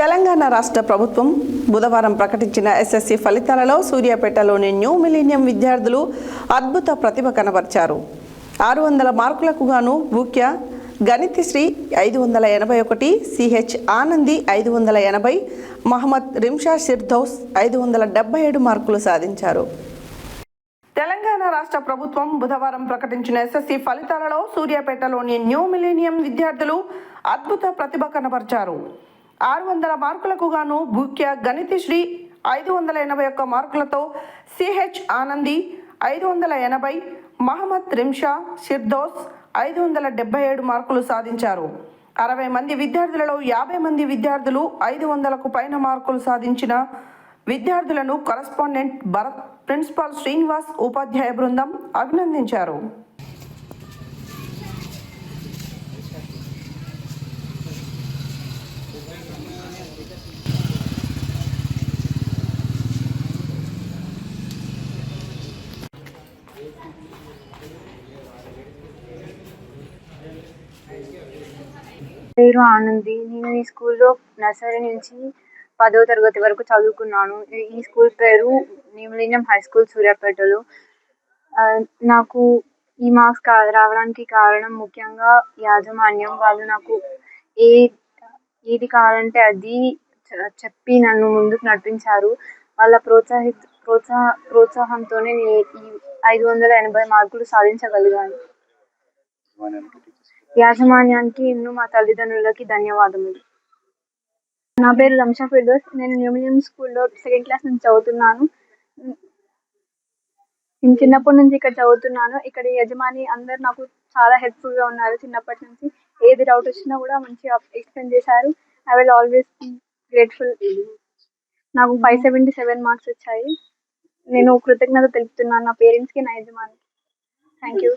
తెలంగాణ రాష్ట్ర ప్రభుత్వం బుధవారం ప్రకటించిన ఎస్ఎస్సి ఫలితాలలో సూర్యాపేటలోని న్యూ మిలీనియం విద్యార్థులు అద్భుత ప్రతిభ కనబర్చారు. 600 మార్కులకు గాను భూక్య గణితశ్రీ 581, సిహెచ్ ఆనంది 580, మహమ్మద్ రిమ్షా సిర్దౌస్ 577 మార్కులు సాధించారు. తెలంగాణ రాష్ట్ర ప్రభుత్వం బుధవారం ప్రకటించిన ఎస్ఎస్సి ఫలితాలలో సూర్యాపేటలోని న్యూ మిలీనియం విద్యార్థులు అద్భుత ప్రతిభ కనబర్చారు. 600 మార్కులకు గాను భూక్య గణితశ్రీ 581 మార్కులతో సిహెచ్ ఆనంది 580, మహమ్మద్ రిమ్షా సిర్దౌస్ 577 మార్కులు సాధించారు. 60 మంది విద్యార్థులలో 50 మంది విద్యార్థులు 500కు పైన మార్కులు సాధించిన విద్యార్థులను కరస్పాండెంట్ భరత్, ప్రిన్సిపాల్ శ్రీనివాస్, ఉపాధ్యాయ బృందం అభినందించారు. పేరు ఆనంది. నేను ఈ స్కూల్లో నర్సరీ నుంచి 10వ తరగతి వరకు చదువుకున్నాను. ఈ స్కూల్ పేరు న్యూ మిలీనియం హై స్కూల్ సూర్యాపేటలో. నాకు ఈ మార్క్స్ రావడానికి కారణం ముఖ్యంగా యాజమాన్యం. వాళ్ళు నాకు ఏది కావాలంటే అది చెప్పి నన్ను ముందుకు నడిపించారు. వాళ్ళ ప్రోత్సాహంతోనే నేను ఈ 580 మార్కులు సాధించగలిగాను. యాజమాన్యానికి మా తల్లిదండ్రులకి ధన్యవాదములు. నా పేరు రంషా ఫిర్దౌస్. నేను న్యూ మిలీనియం స్కూల్లో 2nd క్లాస్ నుంచి చదువుతున్నాను. నేను చిన్నప్పటి నుంచి ఇక్కడ చదువుతున్నాను. ఇక్కడ యజమాని అందరు నాకు చాలా హెల్ప్ఫుల్గా ఉన్నారు. చిన్నప్పటి నుంచి ఏది డౌట్ వచ్చినా కూడా మంచిగా ఎక్స్ప్లెయిన్ చేశారు. I will always be grateful. నాకు 577 మార్క్స్ వచ్చాయి. నేను కృతజ్ఞత తెలుపుతున్నాను నా పేరెంట్స్కి, నా యజమానికి. Thank you.